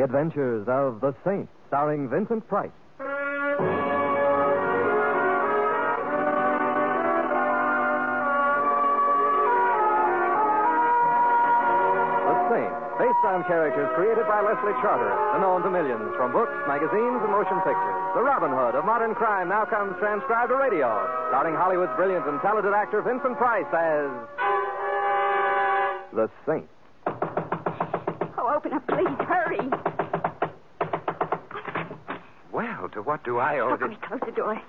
Adventures of the Saint, starring Vincent Price. Based on characters created by Leslie Charteris and known to millions from books, magazines, and motion pictures. The Robin Hood of modern crime now comes transcribed to radio, starring Hollywood's brilliant and talented actor Vincent Price as the Saint. Oh, open up, please. Hurry. Well, to what do I owe this? Quick, close the door.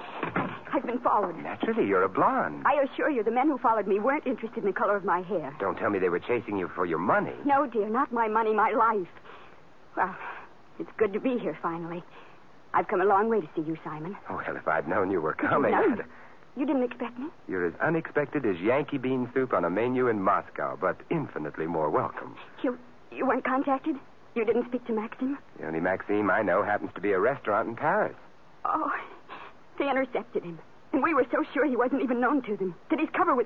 I've been followed. Naturally, you're a blonde. I assure you, the men who followed me weren't interested in the color of my hair. Don't tell me they were chasing you for your money. No, dear, not my money, my life. Well, it's good to be here, finally. I've come a long way to see you, Simon. Oh, well, if I'd known you were coming, You didn't expect me? You're as unexpected as Yankee bean soup on a menu in Moscow, but infinitely more welcome. You weren't contacted? You didn't speak to Maxim? The only Maxime I know happens to be a restaurant in Paris. Oh, they intercepted him. And we were so sure he wasn't even known to them, that his cover was...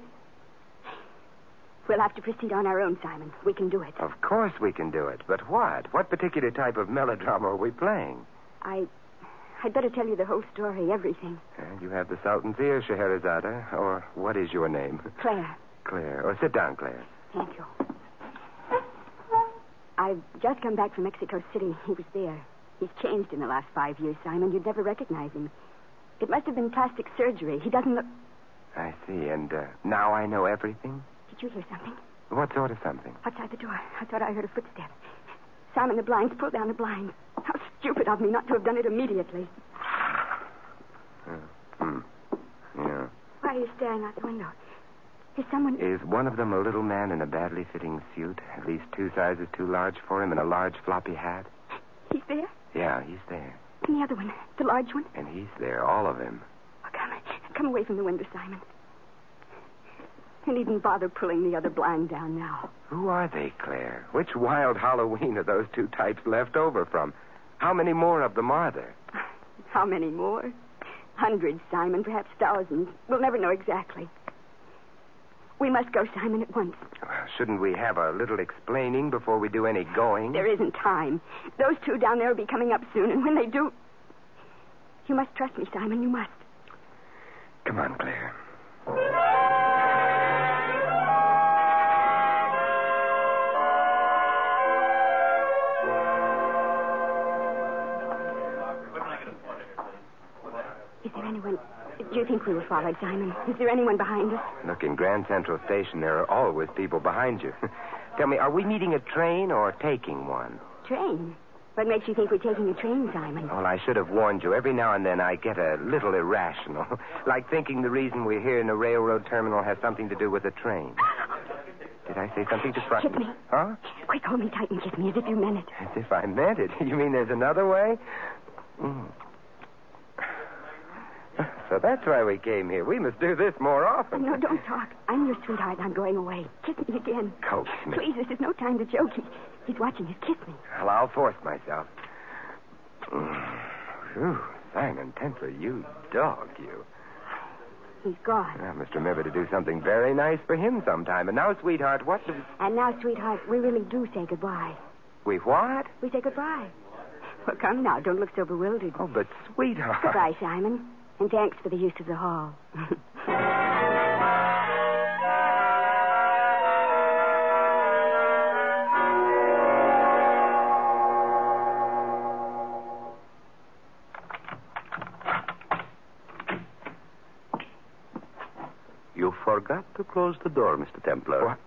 We'll have to proceed on our own, Simon. We can do it. Of course we can do it. But what? What particular type of melodrama are we playing? I'd better tell you the whole story, everything. You have the Sultan's ear, Scheherazade. Or what is your name? Claire. Claire. Oh, sit down, Claire. Thank you. I've just come back from Mexico City. He was there. He's changed in the last 5 years, Simon. You'd never recognize him. It must have been plastic surgery. He doesn't look... I see. And now I know everything? Did you hear something? What sort of something? Outside the door. I thought I heard a footstep. Simon, the blinds. Pull down the blinds. How stupid of me not to have done it immediately. Yeah. Why are you staring out the window? Is someone... Is one of them a little man in a badly fitting suit? At least 2 sizes too large for him and a large floppy hat? He's there? Yeah, he's there. And the other one, the large one? And he's there, all of him. Oh, come away from the window, Simon. You needn't bother pulling the other blind down now. Who are they, Claire? Which wild Halloween are those 2 types left over from? How many more of them are there? How many more? Hundreds, Simon, perhaps thousands. We'll never know exactly. We must go, Simon, at once. Well, shouldn't we have a little explaining before we do any going? There isn't time. Those 2 down there will be coming up soon, and when they do... You must trust me, Simon, you must. Come on, Claire. Is there anyone... Do you think we were followed, Simon? Is there anyone behind us? Look, in Grand Central Station, there are always people behind you. Tell me, are we meeting a train or taking one? Train? What makes you think we're taking a train, Simon? Well, I should have warned you. Every now and then I get a little irrational. Like thinking the reason we're here in the railroad terminal has something to do with a train. Did I say something to frighten Kiss me. Huh? Quick, hold me tight and kiss me as if you meant it. As if I meant it. You mean there's another way? So that's why we came here. We must do this more often. No, don't talk. I'm your sweetheart and I'm going away. Kiss me again. Coax me. Please, this is no time to joke. He's watching us. Kiss me. Well, I'll force myself. Whew, Simon Templar, you dog, you. He's gone. I must remember to do something very nice for him sometime. And now, sweetheart, what do... And now, sweetheart, we really do say goodbye. We what? We say goodbye. Well, come now. Don't look so bewildered. Oh, but sweetheart... Goodbye, Simon. And thanks for the use of the hall. You forgot to close the door, Mr. Templar. What?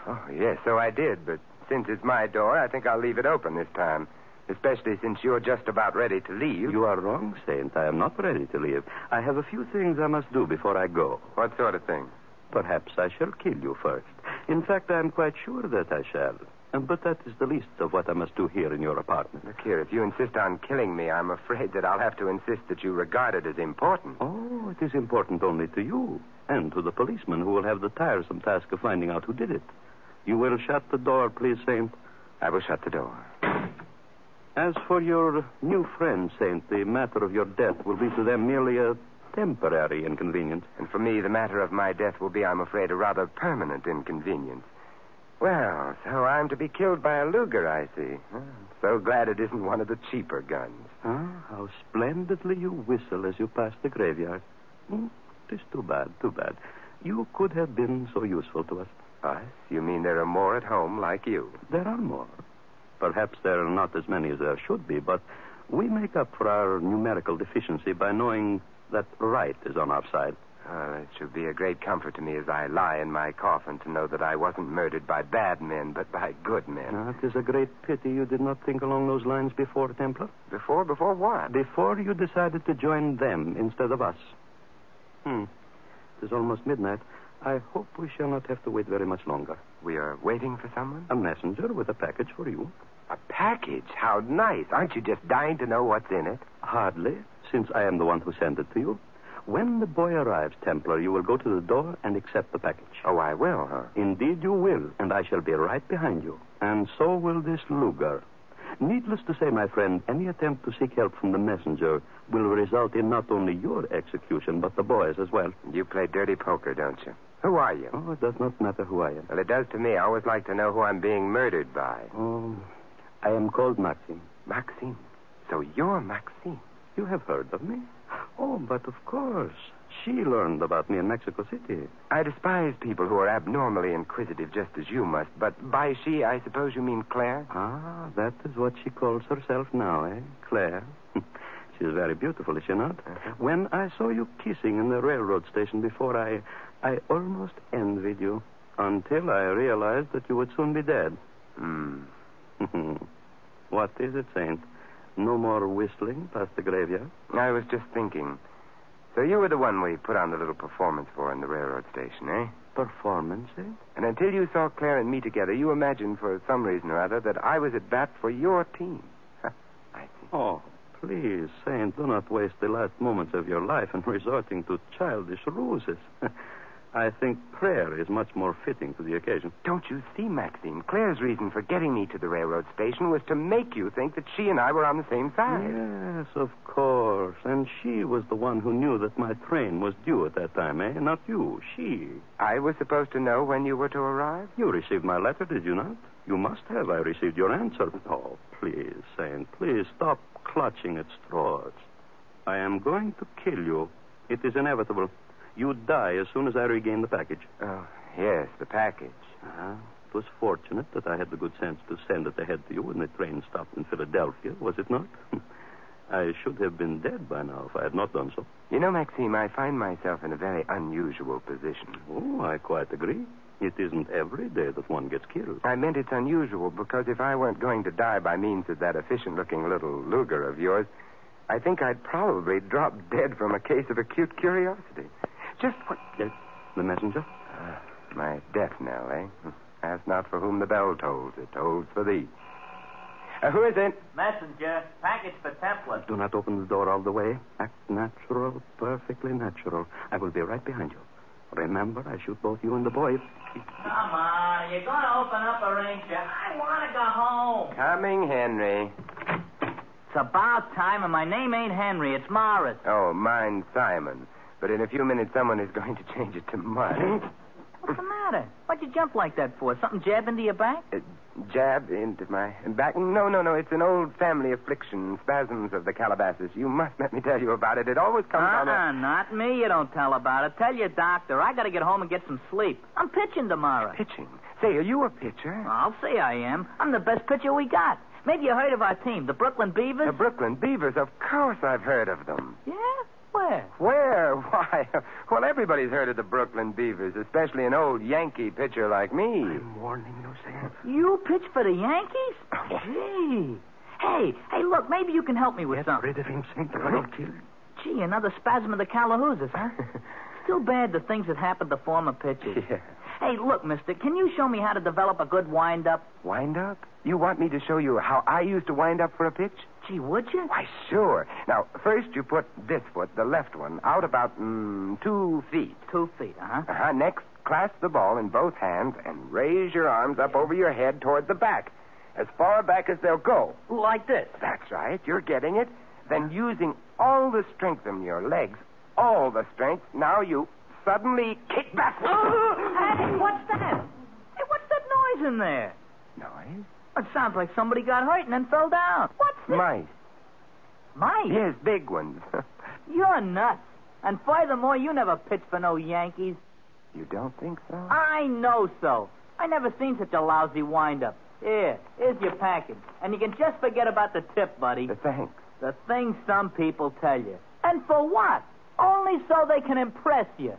Oh, yes, so I did. But since it's my door, I think I'll leave it open this time. Especially since you're just about ready to leave. You are wrong, Saint. I am not ready to leave. I have a few things I must do before I go. What sort of thing? Perhaps I shall kill you first. In fact, I am quite sure that I shall. But that is the least of what I must do here in your apartment. Look here, if you insist on killing me, I'm afraid that I'll have to insist that you regard it as important. Oh, it is important only to you and to the policeman who will have the tiresome task of finding out who did it. You will shut the door, please, Saint. I will shut the door. As for your new friend, Saint, the matter of your death will be to them merely a temporary inconvenience. And for me, the matter of my death will be, I'm afraid, a rather permanent inconvenience. Well, so I'm to be killed by a Luger, I see. So glad it isn't one of the cheaper guns. Ah, how splendidly you whistle as you pass the graveyard. It is too bad, too bad. You could have been so useful to us. Us? You mean there are more at home like you? There are more. Perhaps there are not as many as there should be, but we make up for our numerical deficiency by knowing that right is on our side. It should be a great comfort to me as I lie in my coffin to know that I wasn't murdered by bad men, but by good men. It is a great pity you did not think along those lines before, Templar. Before what? Before you decided to join them instead of us. It is almost midnight. I hope we shall not have to wait very much longer. We are waiting for someone? A messenger with a package for you. A package? How nice. Aren't you just dying to know what's in it? Hardly, since I am the one who sent it to you. When the boy arrives, Templar, you will go to the door and accept the package. Oh, I will, huh? Indeed you will, and I shall be right behind you. And so will this Luger. Needless to say, my friend, any attempt to seek help from the messenger will result in not only your execution, but the boy's as well. You play dirty poker, don't you? Who are you? Oh, it does not matter who I am. Well, it does to me. I always like to know who I'm being murdered by. Oh, I am called Maxime. Maxime? So you're Maxime? You have heard of me? Oh, but of course. She learned about me in Mexico City. I despise people who are abnormally inquisitive, just as you must. But by she, I suppose you mean Claire? Ah, that is what she calls herself now, eh? Claire. She is very beautiful, is she not? Uh-huh. When I saw you kissing in the railroad station before, I almost envied you until I realized that you would soon be dead. What is it, Saint? No more whistling past the graveyard? I was just thinking. So you were the one we put on the little performance for in the railroad station, eh? Performance, eh? And until you saw Claire and me together, you imagined for some reason or other that I was at bat for your team. I see. Oh, please, Saint, do not waste the last moments of your life in resorting to childish ruses. I think prayer is much more fitting to the occasion. Don't you see, Maxine? Claire's reason for getting me to the railroad station was to make you think that she and I were on the same side. Yes, of course. And she was the one who knew that my train was due at that time, eh? Not you, she. I was supposed to know when you were to arrive? You received my letter, did you not? You must have. I received your answer. Oh, please, Saint, please stop clutching at straws. I am going to kill you. It is inevitable. You die as soon as I regain the package. Oh, yes, the package. It was fortunate that I had the good sense to send it ahead to you when the train stopped in Philadelphia, was it not? I should have been dead by now if I had not done so. You know, Maxime, I find myself in a very unusual position. Oh, I quite agree. It isn't every day that one gets killed. I meant it's unusual because if I weren't going to die by means of that efficient-looking little Luger of yours, I think I'd probably drop dead from a case of acute curiosity. Just what... The messenger? My death knell, eh? Ask not for whom the bell tolls. It tolls for thee. Who is it? Messenger. Package for Templar. Do not open the door all the way. Act natural, perfectly natural. I will be right behind you. Remember, I shoot both you and the boy. Come on. You're going to open up a ranger. I want to go home. Coming, Henry. It's about time, and my name ain't Henry. It's Morris. Oh, mine's Simon. But in a few minutes, someone is going to change it to Mud. What's the matter? Why'd you jump like that for? Something jab into your back? Jab into my back? No. It's an old family affliction, spasms of the Calabasas. You must let me tell you about it. It always comes on not me. You don't tell about it. Tell your doctor. I got to get home and get some sleep. I'm pitching tomorrow. Pitching? Say, are you a pitcher? I'll say I am. I'm the best pitcher we got. Maybe you heard of our team, the Brooklyn Beavers? The Brooklyn Beavers? Of course I've heard of them. Yeah? Where? Where? Why? Well, everybody's heard of the Brooklyn Beavers, especially an old Yankee pitcher like me. I'm warning you, Sam. You pitch for the Yankees? Gee. Hey, look, maybe you can help me with something. Get rid of him, Saint, or I'll kill you. Gee, another spasm of the Calahoosas, huh? Still bad the things that happened to former pitchers. Yeah. Hey, look, mister, can you show me how to develop a good wind-up? Wind-up? You want me to show you how I used to wind up for a pitch? Gee, would you? Why, sure. Now, first you put this foot, the left one, out about 2 feet. 2 feet, uh-huh. Next, clasp the ball in both hands and raise your arms up over your head toward the back. As far back as they'll go. Like this? That's right. You're getting it. Then using all the strength in your legs, all the strength, now you suddenly kick back. Hey, what's that? Hey, what's that noise noise in there. Noise? It sounds like somebody got hurt and then fell down. What's this? Mice. Mice? Yes, big ones. You're nuts. And furthermore, you never pitched for no Yankees. You don't think so? I know so. I never seen such a lousy wind-up. Here's your package. And you can just forget about the tip, buddy. Thanks. The things some people tell you. And for what? Only so they can impress you.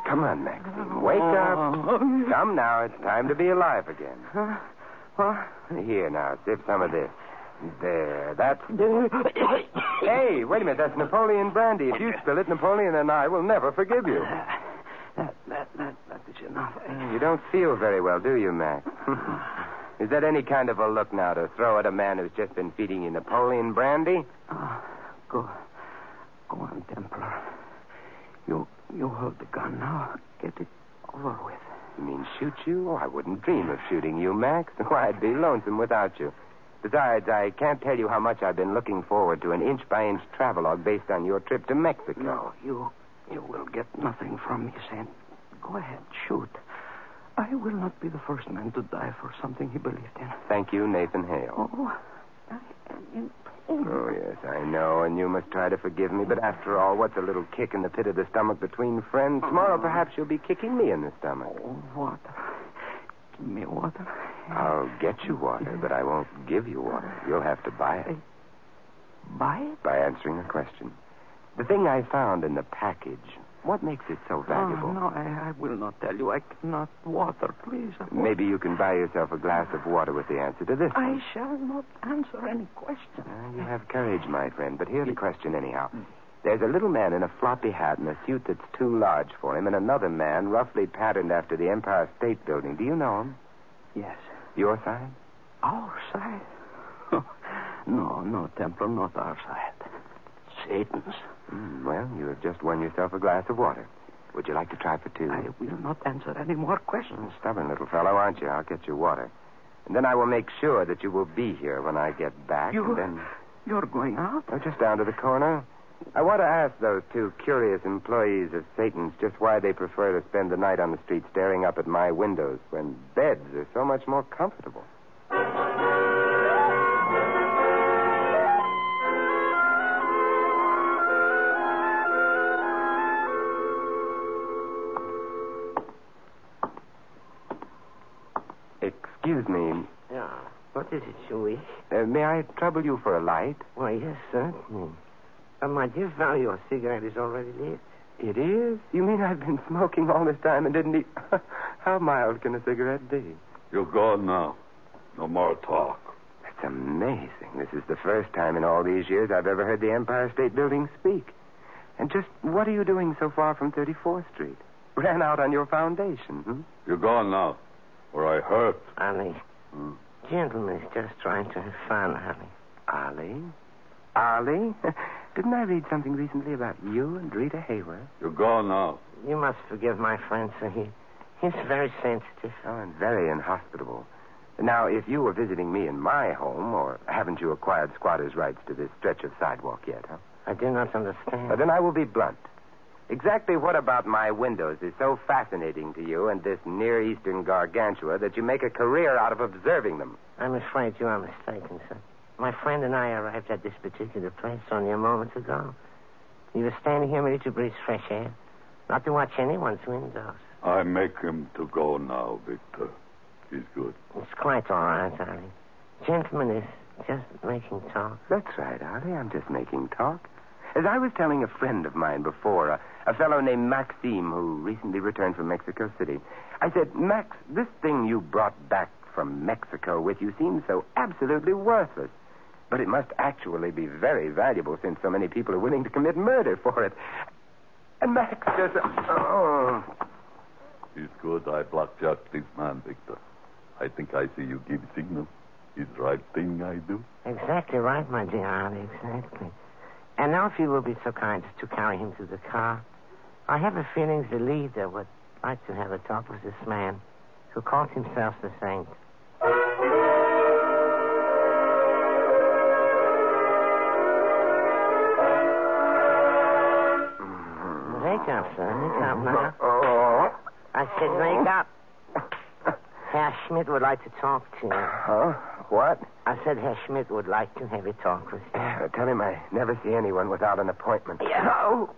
Come on, Maxine. Wake up. Come now. It's time to be alive again. Here, now. Sip some of this. There. That's... Hey, wait a minute. That's Napoleon brandy. If you spill it, Napoleon and I will never forgive you. That is enough. You don't feel very well, do you, Max? Is that any kind of a look now to throw at a man who's just been feeding you Napoleon brandy? Go on, Templar. You hold the gun now. Get it over with. You mean shoot you? Oh, I wouldn't dream of shooting you, Max. Why, I'd be lonesome without you. Besides, I can't tell you how much I've been looking forward to an inch-by-inch travelogue based on your trip to Mexico. No, you will get nothing from me, Saint. Go ahead, shoot. I will not be the first man to die for something he believed in. Thank you, Nathan Hale. Oh, I am in pain. Oh, yes, I know, and you must try to forgive me. But after all, what's a little kick in the pit of the stomach between friends? Tomorrow, perhaps you'll be kicking me in the stomach. Oh, water. Give me water. I'll get you water, but I won't give you water. You'll have to buy it. Buy it? By answering a question. The thing I found in the package, what makes it so valuable? Oh, no, I will not tell you. I cannot. Water, please. Maybe you can buy yourself a glass of water with the answer to this I one. shall not answer any question. You have courage, my friend, but here's the question anyhow. There's a little man in a floppy hat and a suit that's too large for him, and another man roughly patterned after the Empire State Building. Do you know him? Yes. Your side? Our side? No, Templar, not our side. Satan's. Well, you have just won yourself a glass of water. Would you like to try for two? I will not answer any more questions. Stubborn little fellow, aren't you? I'll get you water. And then I will make sure that you will be here when I get back. And then... You're going out? Oh, just down to the corner. I want to ask those two curious employees of Satan's just why they prefer to spend the night on the street staring up at my windows when beds are so much more comfortable. Excuse me. Yeah. What is it, Chewie? May I trouble you for a light? Why, yes, certainly. My dear fellow, your cigarette is already lit. It is? You mean I've been smoking all this time and didn't eat... How mild can a cigarette be? You're gone now. No more talk. That's amazing. This is the first time in all these years I've ever heard the Empire State Building speak. And just what are you doing so far from 34th Street? Ran out on your foundation, hmm? You're gone now. Or I hurt. Ali. Gentleman is just trying to have fun, Ali. Ali? Didn't I read something recently about you and Rita Hayworth? You're gone now. You must forgive my friend, sir. He's very sensitive. Oh, and very inhospitable. Now, if you were visiting me in my home, or haven't you acquired squatter's rights to this stretch of sidewalk yet, huh? I do not understand. Then I will be blunt. Exactly what about my windows is so fascinating to you and this Near Eastern gargantua that you make a career out of observing them? I'm afraid you are mistaken, sir. My friend and I arrived at this particular place only a moment ago. We were standing here merely to breathe fresh air, not to watch anyone's windows. I make him to go now, Victor. He's good. It's quite all right, Ali. Gentleman is just making talk. That's right, Ali. I'm just making talk. As I was telling a friend of mine before, a fellow named Maxime, who recently returned from Mexico City, I said, Max, this thing you brought back from Mexico with you seems so absolutely worthless. But it must actually be very valuable since so many people are willing to commit murder for it. And Max just... Oh. He's good. I blackjacked this man, Victor. I think I see you give signal. Is right thing I do? Exactly right, my dear Ali, exactly. And now if you will be so kind as to carry him to the car. I have a feeling the leader would like to have a talk with this man who calls himself the Saint. up, sir. Wake up now. Oh. I said wake up. Herr Schmidt would like to talk to you. Huh? What? I said Herr Schmidt would like to have a talk with you. Tell him I never see anyone without an appointment. Oh.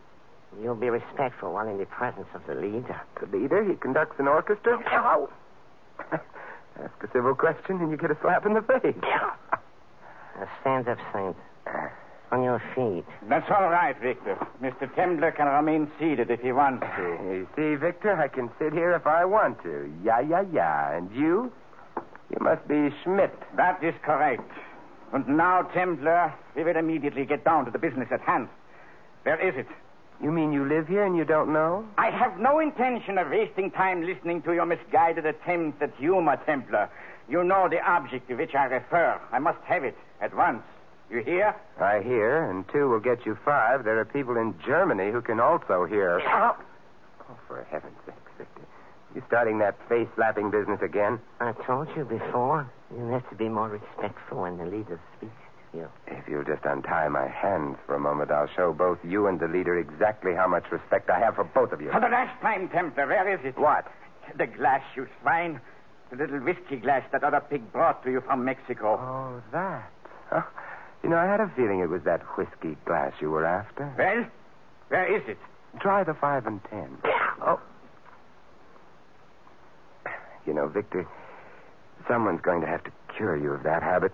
You'll be respectful while in the presence of the leader. The leader? He conducts an orchestra? Oh. Ask a civil question and you get a slap in the face. Now stand up, Saint. On your feet. That's all right, Victor. Mr. Tembler can remain seated if he wants to. You see, Victor, I can sit here if I want to. Yeah. And you? You must be Schmidt. That is correct. And now, Tembler, we will immediately get down to the business at hand. Where is it? You mean you live here and you don't know? I have no intention of wasting time listening to your misguided attempts at humor, Templar. You know the object to which I refer. I must have it at once. You hear? I hear, and 2 will get you 5. There are people in Germany who can also hear. Oh, for heaven's sake, Victor. You starting that face-slapping business again? I told you before. You have to be more respectful when the leader speaks to you. If you'll just untie my hands for a moment, I'll show both you and the leader exactly how much respect I have for both of you. For the last time, Templar, where is it? What? The glass, you swine. The little whiskey glass that other pig brought to you from Mexico. Oh, that. Huh? You know, I had a feeling it was that whiskey glass you were after. Well, where is it? Try the 5 and 10. Oh. You know, Victor, someone's going to have to cure you of that habit.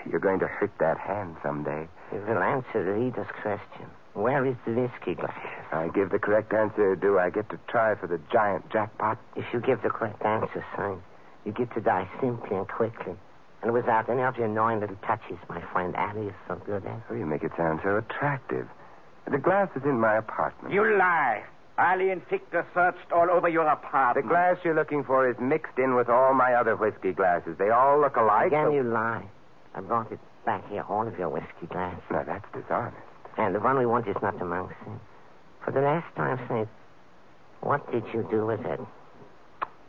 You're going to hurt that hand someday. You will answer the leader's question. Where is the whiskey glass? If I give the correct answer, do I get to try for the giant jackpot? If you give the correct answer, son, you get to die simply and quickly. And without any of your annoying little touches, my friend Ali is so good at. Oh, you make it sound so attractive. The glass is in my apartment. You lie. Ali and Victor searched all over your The apartment. glass you're looking for is mixed in with all my other whiskey glasses. They all look alike. Again, you lie. I brought it back here, all of your whiskey glasses. No, that's dishonest. And the one we want is not amongst them. For the last time, Saint, what did you do with it?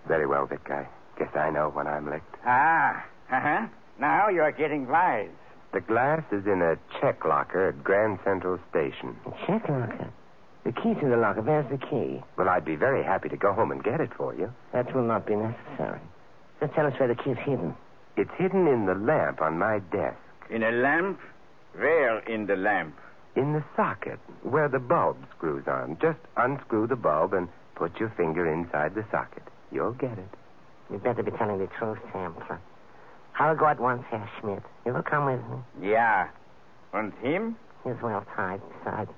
Very well, Vic. I guess I know when I'm licked. Ah, now you're getting wise. The glass is in a check locker at Grand Central Station. A check locker? The key to the locker. Where's the key? Well, I'd be very happy to go home and get it for you. That will not be necessary. Just tell us where the key is hidden. It's hidden in the lamp on my desk. In a lamp? Where in the lamp? In the socket, where the bulb screws on. Just unscrew the bulb and put your finger inside the socket. You'll get it. You'd better be telling the truth, Templar. I'll go at once, Herr Schmidt. You will come with me? Yeah. And him? He's well tied. Besides,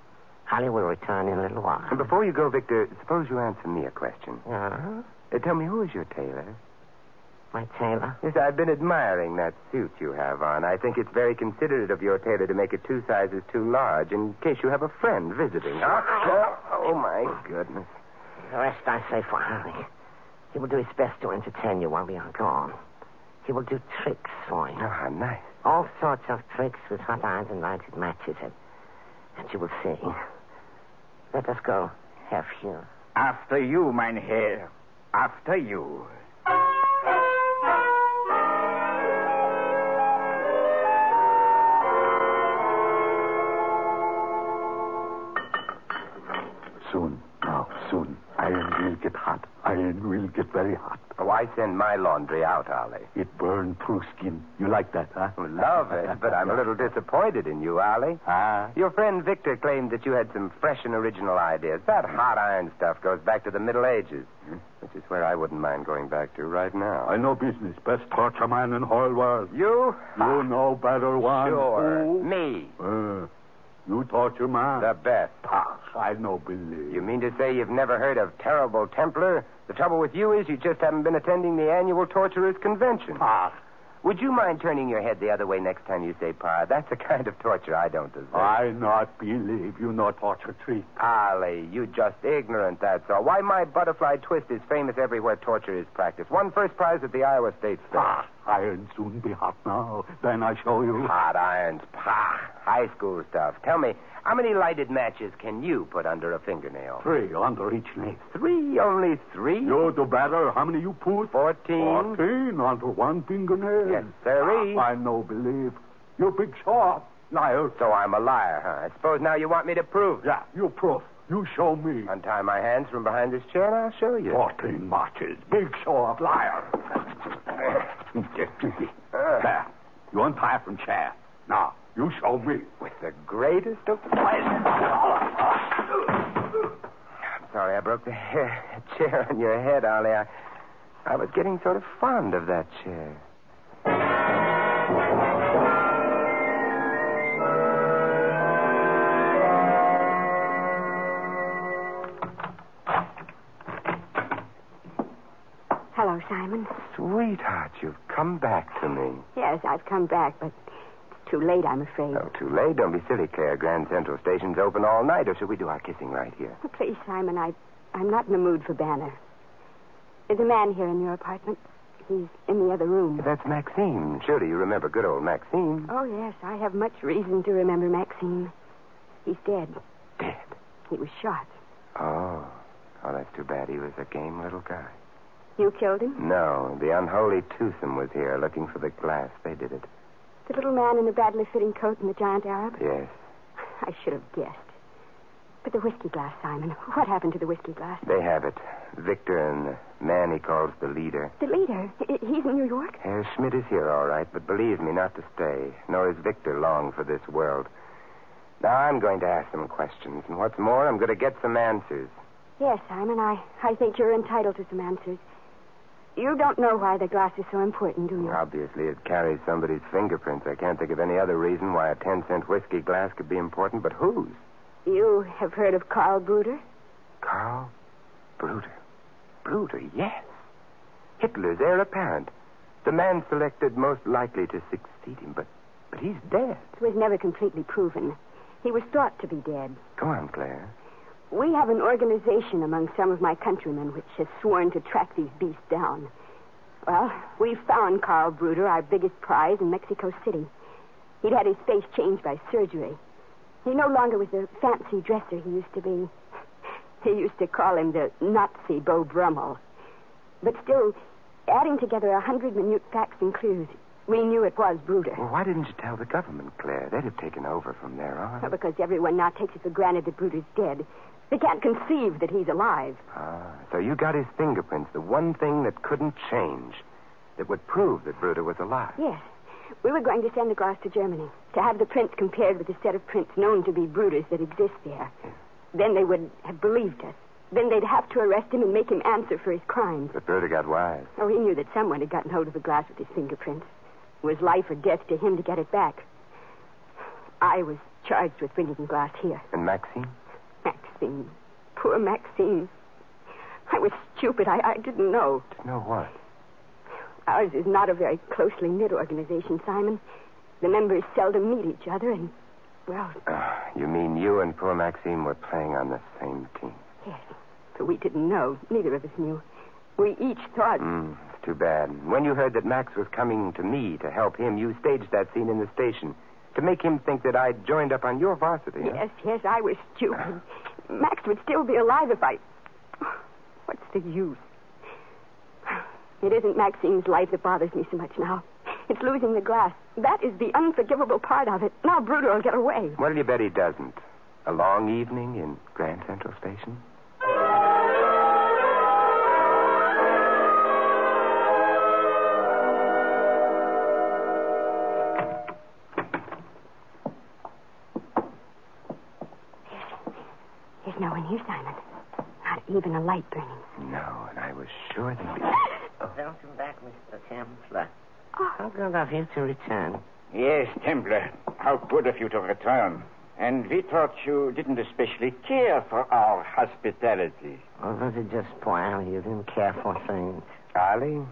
Holly will return in a little while. And before you go, Victor, suppose you answer me a question. Uh-huh. Tell me, who is your tailor? My tailor? Yes, I've been admiring that suit you have on. I think it's very considerate of your tailor to make it 2 sizes too large in case you have a friend visiting. Oh, my goodness. The rest I say for Holly. He will do his best to entertain you while we are gone. He will do tricks for you. Oh, how nice. All sorts of tricks with hot irons and lighted matches. And you will see. Let us go, Herr Fuhrer. After you, mein Herr. After you. Soon. Now, soon. Iron will get hot. Iron will get very hot. Oh, I send my laundry out, Ollie. It burned through skin. You like that, huh? Love it, but I'm a little disappointed in you, Ollie. Ah. Your friend Victor claimed that you had some fresh and original ideas. That hot iron stuff goes back to the Middle Ages, which is where I wouldn't mind going back to right now. I know business. Best torture man in whole world. You? You know better one. Sure. Who? Me. You torture man. The best. I no believe. You mean to say you've never heard of Terrible Templar? The trouble with you is you just haven't been attending the annual Torturers' Convention. Would you mind turning your head the other way next time you say Pa? That's a kind of torture I don't deserve. I not believe you no torture treat. Ollie, you just ignorant, that's all. Why, my butterfly twist is famous everywhere torture is practiced. Won first prize at the Iowa State Fair. Iron soon be hot now. Then I show you. Hot irons, high school stuff. Tell me, how many lighted matches can you put under a fingernail? 3 under each nail. 3? Only 3? You do better. How many you put? 14. 14 under one fingernail. Yes, sirree. I no believe. You big shot. Liar. So I'm a liar, huh? I suppose now you want me to prove it. Yeah, you proof. You show me. Untie my hands from behind this chair and I'll show you. 14 marches. Big show-off liar. There. You untie from chair. Now, you show me. With the greatest of pleasure. I'm sorry I broke the chair on your head, Ollie. I was getting sort of fond of that chair. Hello, Simon. Sweetheart, you've come back to me. Yes, I've come back, but it's too late, I'm afraid. Oh, too late? Don't be silly, Claire. Grand Central Station's open all night, or should we do our kissing right here? Oh, please, Simon, I'm not in the mood for Banner. There's a man here in your apartment. He's in the other room. That's Maxime. Surely you remember good old Maxime. Oh, yes, I have much reason to remember Maxime. He's dead. Dead? He was shot. Oh, that's too bad. He was a game little guy. You killed him? No, the unholy twosome was here looking for the glass. They did it. The little man in the badly fitting coat and the giant Arab? Yes. I should have guessed. But the whiskey glass, Simon. What happened to the whiskey glass? They have it. Victor and the man he calls the leader. The leader? He's in New York? Herr Schmidt is here, all right, but believe me, not to stay. Nor is Victor long for this world. Now, I'm going to ask some questions. And what's more, I'm going to get some answers. Yes, Simon, I think you're entitled to some answers. You don't know why the glass is so important, do you? Obviously, it carries somebody's fingerprints. I can't think of any other reason why a 10-cent whiskey glass could be important, but whose? You have heard of Karl Bruder? Karl Bruder? Bruder, yes. Hitler's heir apparent. The man selected most likely to succeed him, but he's dead. It was never completely proven. He was thought to be dead. Go on, Claire. We have an organization among some of my countrymen which has sworn to track these beasts down. Well, we found Karl Bruder, our biggest prize, in Mexico City. He'd had his face changed by surgery. He no longer was the fancy dresser he used to be. They used to call him the Nazi Beau Brummel. But still, adding together 100 minute facts and clues, we knew it was Bruder. Well, why didn't you tell the government, Claire? They'd have taken over from there on. Well, because everyone now takes it for granted that Bruder's dead. They can't conceive that he's alive. So you got his fingerprints, the one thing that couldn't change, that would prove that Bruder was alive. Yes. We were going to send the glass to Germany to have the prints compared with the set of prints known to be Bruder's that exist there. Yes. Then they would have believed us. Then they'd have to arrest him and make him answer for his crimes. But Bruder got wise. Oh, he knew that someone had gotten hold of the glass with his fingerprints. It was life or death to him to get it back. I was charged with bringing the glass here. And Maxine? Maxine. Poor Maxine. I was stupid. I didn't know. To know what? Ours is not a very closely knit organization, Simon. The members seldom meet each other, and, well... You mean you and poor Maxine were playing on the same team? Yes, but we didn't know. Neither of us knew. We each thought... It's too bad. When you heard that Max was coming to me to help him, you staged that scene in the station to make him think that I'd joined up on your varsity. Yes, yes, I was stupid. Max would still be alive if I... What's the use? It isn't Maxine's life that bothers me so much now. It's losing the glass. That is the unforgivable part of it. Now Bruder will get away. What'll you bet he doesn't? A long evening in Grand Central Station? There's no one here, Simon. Not even a light burning. No, and I was sure they'd be... Welcome back, Mr. Templar. How good of you to return. Yes, Templar. How good of you to return. And we thought you didn't especially care for our hospitality. Or was it just poor Allie you didn't care for things? Ollie?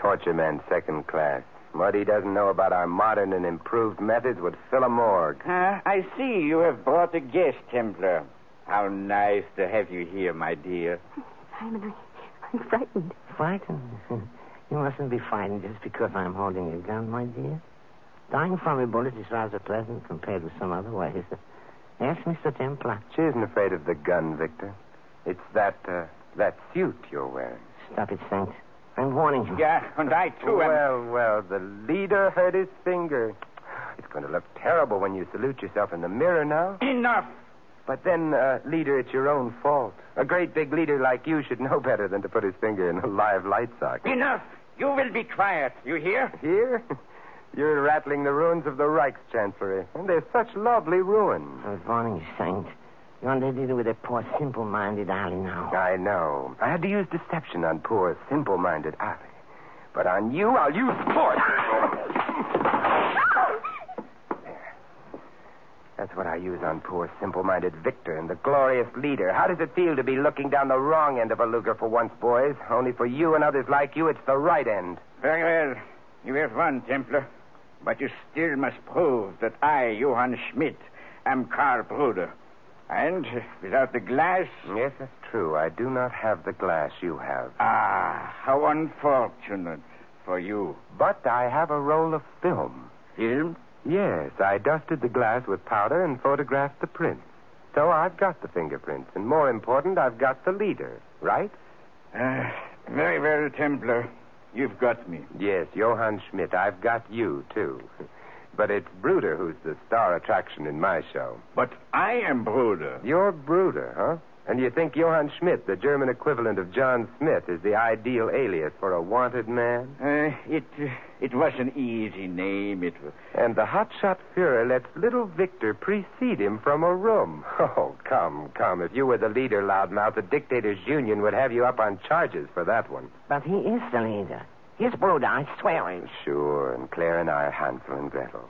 Torture man second class. What he doesn't know about our modern and improved methods would fill a morgue. I see you have brought a guest, Templar. How nice to have you here, my dear. Simon, I'm frightened. Frightened? You mustn't be frightened just because I'm holding a gun, my dear. Dying from a bullet is rather pleasant compared with some other ways. Yes, Mr. Templar. She isn't afraid of the gun, Victor. It's that suit you're wearing. Stop it, Saint. I'm warning you. Yeah, and I, too, Well, the leader hurt his finger. It's going to look terrible when you salute yourself in the mirror now. Enough! But then, leader, it's your own fault. A great big leader like you should know better than to put his finger in a live light socket. Enough! You will be quiet. You hear? Here? You're rattling the ruins of the Reichschancellery. And they're such lovely ruins. Good morning, Saint. You're under deal with a poor, simple-minded alley now. I know. I had to use deception on poor, simple-minded Ali. But on you, I'll use force. There. That's what I use on poor, simple-minded Victor and the glorious leader. How does it feel to be looking down the wrong end of a Luger for once, boys? Only for you and others like you, it's the right end. Very well. You have won, Templar. But you still must prove that I, Johann Schmidt, am Karl Bruder. And without the glass... Yes, that's true. I do not have the glass you have. Ah, how unfortunate for you. But I have a roll of film. Film? Yes, I dusted the glass with powder and photographed the prints. So I've got the fingerprints. And more important, I've got the leader. Right? Very well, Templar. You've got me. Yes, Johann Schmidt. I've got you, too. But it's Bruder who's the star attraction in my show. But I am Bruder. You're Bruder, huh? And you think Johann Schmidt, the German equivalent of John Smith, is the ideal alias for a wanted man? It was an easy name. It was... And the hotshot Fuhrer lets little Victor precede him from a room. Oh, come. If you were the leader, loudmouth, the Dictators' Union would have you up on charges for that one. But he is the leader. He's Bruder, I swear it. Sure, and Claire and I are Hansel and Gretel.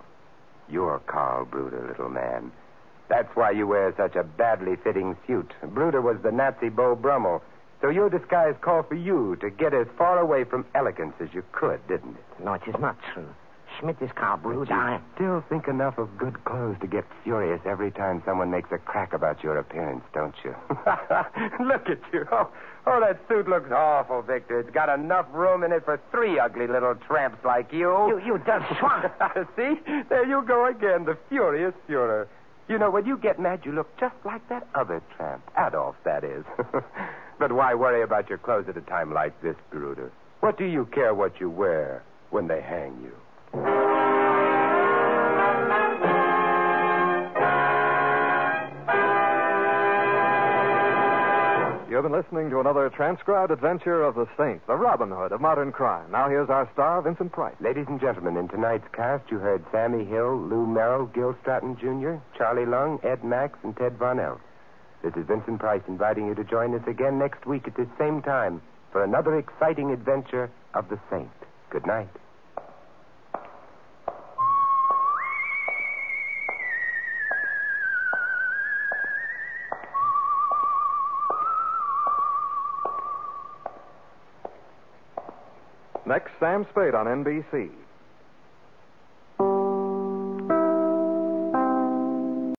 You're Karl Bruder, little man. That's why you wear such a badly fitting suit. Bruder was the Nazi Beau Brummel, so your disguise called for you to get as far away from elegance as you could, didn't it? No, it is not true. Schmidt is Karl Bruder. You still think enough of good clothes to get furious every time someone makes a crack about your appearance, don't you? Look at you. Oh, that suit looks awful, Victor. It's got enough room in it for 3 ugly little tramps like you. You dirty swine. See? There you go again, the furious Fuhrer. You know, when you get mad, you look just like that other tramp. Adolf, that is. But why worry about your clothes at a time like this, Bruder? What do you care what you wear when they hang you? You've been listening to another transcribed adventure of the Saint, the Robin Hood of modern crime. Now here's our star, Vincent Price. Ladies and gentlemen, in tonight's cast, you heard Sammy Hill, Lou Merrill, Gil Stratton Jr., Charlie Lung, Ed Max, and Ted Von Elf. This is Vincent Price inviting you to join us again next week at this same time for another exciting adventure of the Saint. Good night. Next, Sam Spade on NBC.